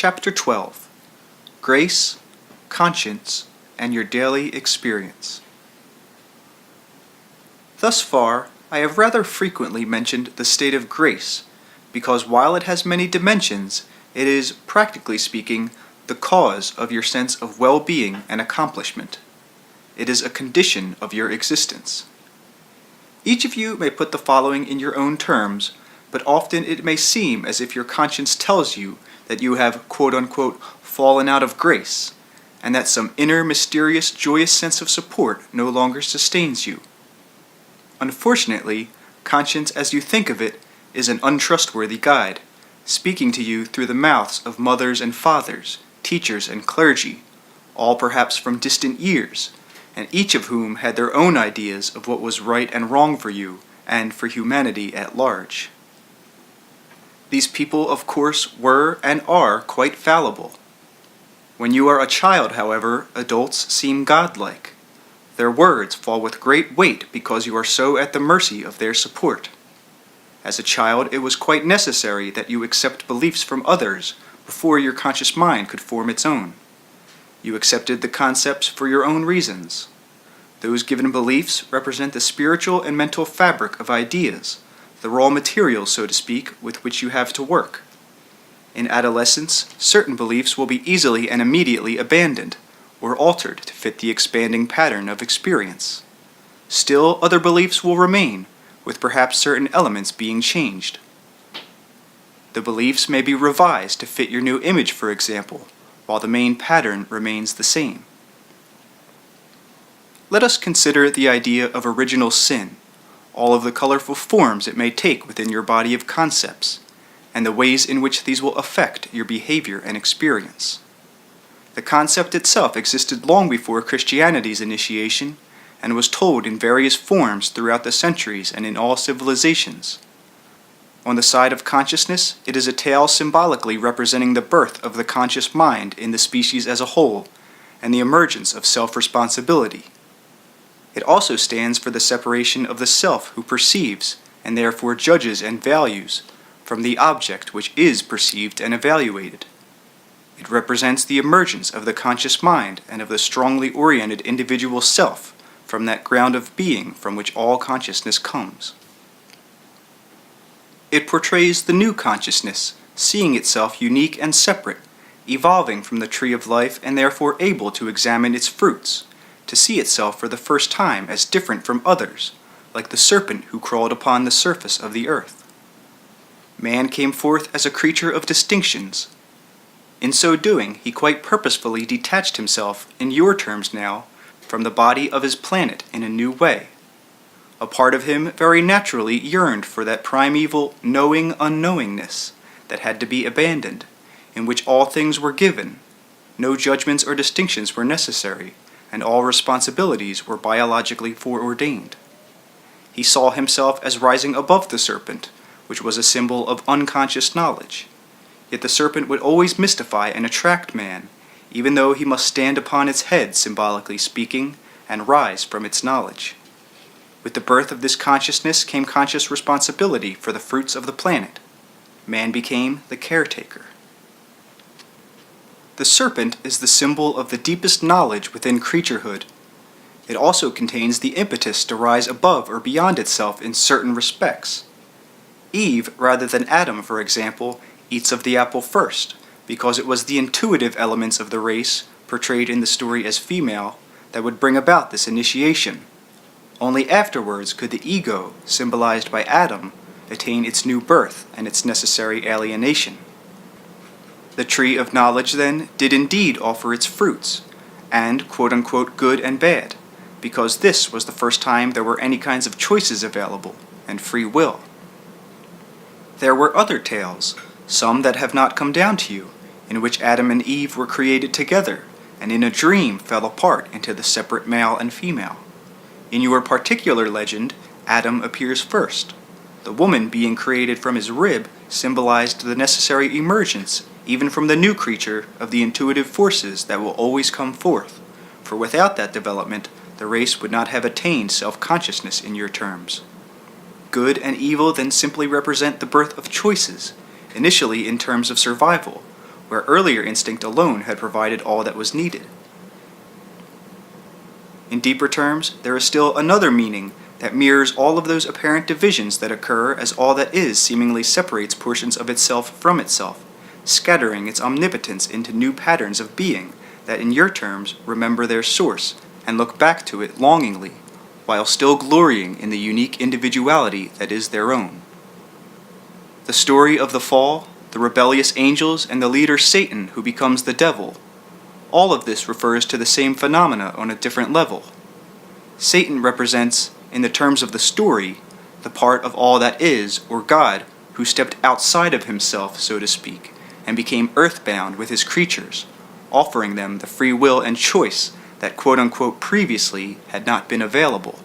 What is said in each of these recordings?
Chapter 12 Grace, Conscience, and Your Daily Experience. Thus far, I have rather frequently mentioned the state of grace, because while it has many dimensions, it is, practically speaking, the cause of your sense of well-being and accomplishment. It is a condition of your existence. Each of you may put the following in your own terms, but often it may seem as if your conscience tells you that you have quote-unquote fallen out of grace, and that some inner, mysterious, joyous sense of support no longer sustains you. Unfortunately, conscience as you think of it is an untrustworthy guide, speaking to you through the mouths of mothers and fathers, teachers and clergy, all perhaps from distant years, and each of whom had their own ideas of what was right and wrong for you and for humanity at large. These people, of course, were and are quite fallible. When you are a child, however, adults seem godlike. Their words fall with great weight because you are so at the mercy of their support. As a child, it was quite necessary that you accept beliefs from others before your conscious mind could form its own. You accepted the concepts for your own reasons. Those given beliefs represent the spiritual and mental fabric of ideas, the raw materials, so to speak, with which you have to work. In adolescence, certain beliefs will be easily and immediately abandoned, or altered to fit the expanding pattern of experience. Still, other beliefs will remain, with perhaps certain elements being changed. The beliefs may be revised to fit your new image, for example, while the main pattern remains the same. Let us consider the idea of original sin, all of the colorful forms it may take within your body of concepts, and the ways in which these will affect your behavior and experience. The concept itself existed long before Christianity's initiation, and was told in various forms throughout the centuries and in all civilizations. On the side of consciousness, it is a tale symbolically representing the birth of the conscious mind in the species as a whole, and the emergence of self-responsibility. It also stands for the separation of the self who perceives, and therefore judges and values, from the object which is perceived and evaluated. It represents the emergence of the conscious mind and of the strongly oriented individual self from that ground of being from which all consciousness comes. It portrays the new consciousness, seeing itself unique and separate, evolving from the tree of life and therefore able to examine its fruits, to see itself for the first time as different from others, like the serpent who crawled upon the surface of the earth. Man came forth as a creature of distinctions. In so doing, he quite purposefully detached himself, in your terms now, from the body of his planet in a new way. A part of him very naturally yearned for that primeval knowing unknowingness that had to be abandoned, in which all things were given, no judgments or distinctions were necessary, and all responsibilities were biologically foreordained. He saw himself as rising above the serpent, which was a symbol of unconscious knowledge. Yet the serpent would always mystify and attract man, even though he must stand upon its head, symbolically speaking, and rise from its knowledge. With the birth of this consciousness came conscious responsibility for the fruits of the planet. Man became the caretaker. The serpent is the symbol of the deepest knowledge within creaturehood. It also contains the impetus to rise above or beyond itself in certain respects. Eve, rather than Adam, for example, eats of the apple first, because it was the intuitive elements of the race, portrayed in the story as female, that would bring about this initiation. Only afterwards could the ego, symbolized by Adam, attain its new birth and its necessary alienation. The tree of knowledge, then, did indeed offer its fruits, and quote-unquote good and bad, because this was the first time there were any kinds of choices available, and free will. There were other tales, some that have not come down to you, in which Adam and Eve were created together, and in a dream fell apart into the separate male and female. In your particular legend, Adam appears first. The woman being created from his rib symbolized the necessary emergence, even from the new creature, of the intuitive forces that will always come forth, for without that development, the race would not have attained self-consciousness in your terms. Good and evil then simply represent the birth of choices, initially in terms of survival, where earlier instinct alone had provided all that was needed. In deeper terms, there is still another meaning that mirrors all of those apparent divisions that occur as all that is seemingly separates portions of itself from itself, scattering its omnipotence into new patterns of being that in your terms remember their source and look back to it longingly, while still glorying in the unique individuality that is their own. The story of the fall, the rebellious angels, and the leader Satan who becomes the devil, all of this refers to the same phenomena on a different level. Satan represents, in the terms of the story, the part of all that is, or God, who stepped outside of himself, so to speak, and became earthbound with his creatures, offering them the free will and choice that quote-unquote previously had not been available.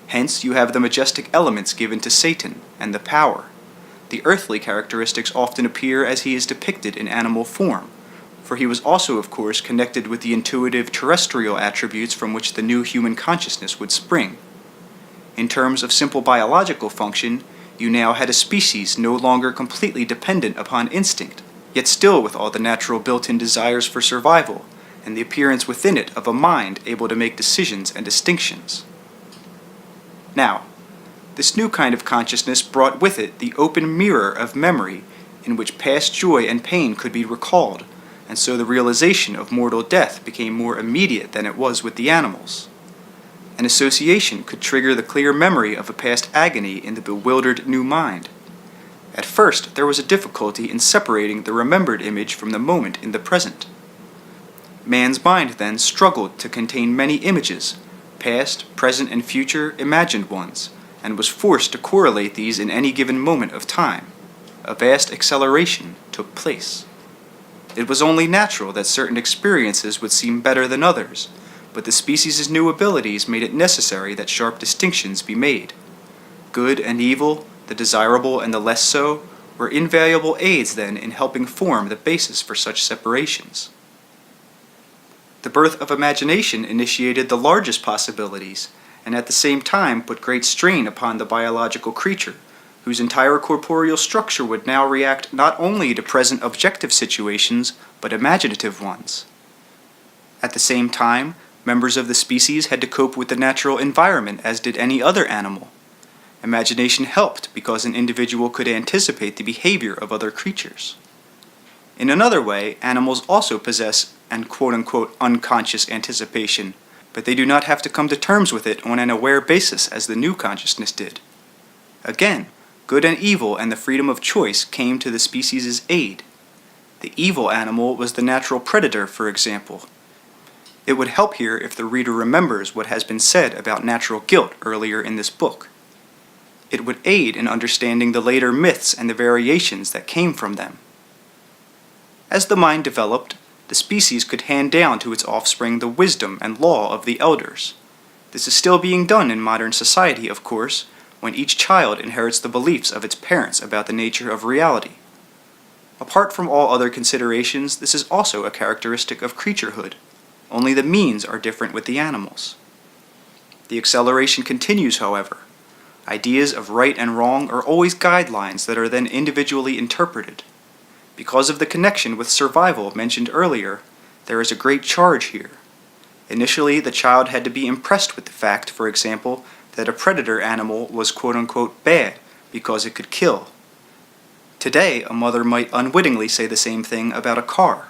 Hence you have the majestic elements given to Satan, and the power. The earthly characteristics often appear as he is depicted in animal form, for he was also, of course, connected with the intuitive terrestrial attributes from which the new human consciousness would spring. In terms of simple biological function, you now had a species no longer completely dependent upon instinct, yet still with all the natural built-in desires for survival, and the appearance within it of a mind able to make decisions and distinctions. Now, this new kind of consciousness brought with it the open mirror of memory, in which past joy and pain could be recalled, and so the realization of mortal death became more immediate than it was with the animals. An association could trigger the clear memory of a past agony in the bewildered new mind. At first, there was a difficulty in separating the remembered image from the moment in the present. Man's mind then struggled to contain many images, past, present, and future imagined ones, and was forced to correlate these in any given moment of time. A vast acceleration took place. It was only natural that certain experiences would seem better than others, but the species' new abilities made it necessary that sharp distinctions be made. Good and evil, the desirable and the less so, were invaluable aids then in helping form the basis for such separations. The birth of imagination initiated the largest possibilities, and at the same time put great strain upon the biological creature, whose entire corporeal structure would now react not only to present objective situations, but imaginative ones. At the same time, members of the species had to cope with the natural environment as did any other animal. Imagination helped because an individual could anticipate the behavior of other creatures. In another way, animals also possess an quote-unquote unconscious anticipation, but they do not have to come to terms with it on an aware basis as the new consciousness did. Again, good and evil and the freedom of choice came to the species' aid. The evil animal was the natural predator, for example. It would help here if the reader remembers what has been said about natural guilt earlier in this book. It would aid in understanding the later myths and the variations that came from them. As the mind developed, the species could hand down to its offspring the wisdom and law of the elders. This is still being done in modern society, of course, when each child inherits the beliefs of its parents about the nature of reality. Apart from all other considerations, this is also a characteristic of creaturehood. Only the means are different with the animals. The acceleration continues, however. Ideas of right and wrong are always guidelines that are then individually interpreted. Because of the connection with survival mentioned earlier, there is a great charge here. Initially, the child had to be impressed with the fact, for example, that a predator animal was quote-unquote bad because it could kill. Today, a mother might unwittingly say the same thing about a car.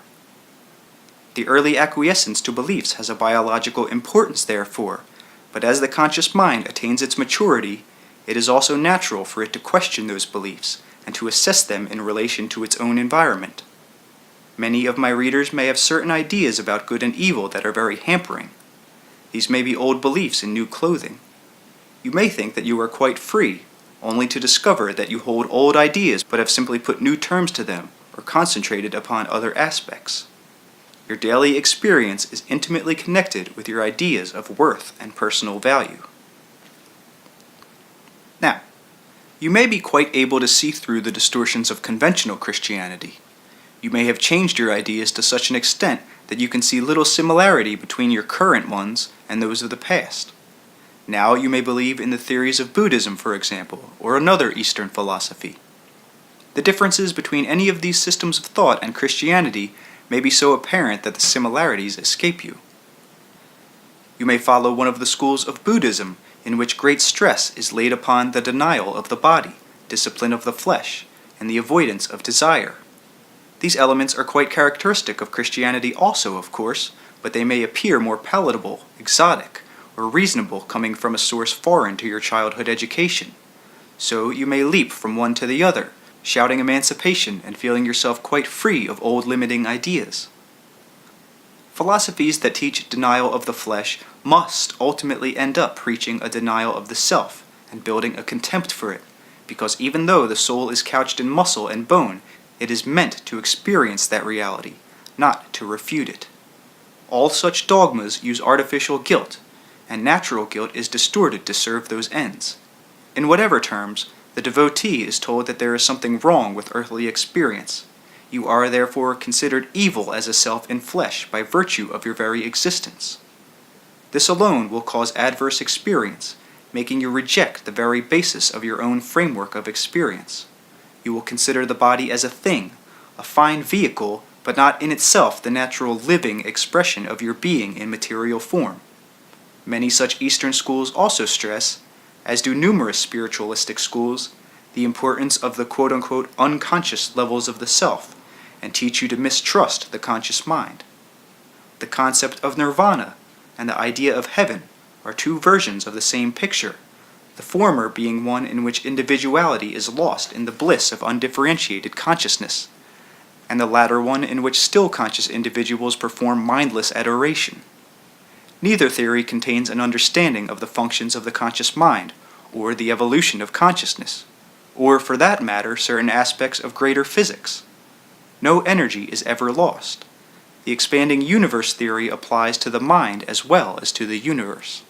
The early acquiescence to beliefs has a biological importance, therefore, but as the conscious mind attains its maturity, it is also natural for it to question those beliefs and to assess them in relation to its own environment. Many of my readers may have certain ideas about good and evil that are very hampering. These may be old beliefs in new clothing. You may think that you are quite free, only to discover that you hold old ideas but have simply put new terms to them or concentrated upon other aspects. Your daily experience is intimately connected with your ideas of worth and personal value. Now, you may be quite able to see through the distortions of conventional Christianity. You may have changed your ideas to such an extent that you can see little similarity between your current ones and those of the past. Now you may believe in the theories of Buddhism, for example, or another Eastern philosophy. The differences between any of these systems of thought and Christianity may be so apparent that the similarities escape you. You may follow one of the schools of Buddhism, in which great stress is laid upon the denial of the body, discipline of the flesh, and the avoidance of desire. These elements are quite characteristic of Christianity also, of course, but they may appear more palatable, exotic, or reasonable coming from a source foreign to your childhood education. So you may leap from one to the other, shouting emancipation and feeling yourself quite free of old limiting ideas. Philosophies that teach denial of the flesh must ultimately end up preaching a denial of the self and building a contempt for it, because even though the soul is couched in muscle and bone, it is meant to experience that reality, not to refute it. All such dogmas use artificial guilt, and natural guilt is distorted to serve those ends. In whatever terms, the devotee is told that there is something wrong with earthly experience. You are therefore considered evil as a self in flesh by virtue of your very existence. This alone will cause adverse experience, making you reject the very basis of your own framework of experience. You will consider the body as a thing, a fine vehicle, but not in itself the natural living expression of your being in material form. Many such Eastern schools also stress, as do numerous spiritualistic schools, the importance of the quote-unquote unconscious levels of the self, and teach you to mistrust the conscious mind. The concept of nirvana and the idea of heaven are two versions of the same picture, the former being one in which individuality is lost in the bliss of undifferentiated consciousness, and the latter one in which still conscious individuals perform mindless adoration. Neither theory contains an understanding of the functions of the conscious mind, or the evolution of consciousness, or for that matter certain aspects of greater physics. No energy is ever lost. The expanding universe theory applies to the mind as well as to the universe.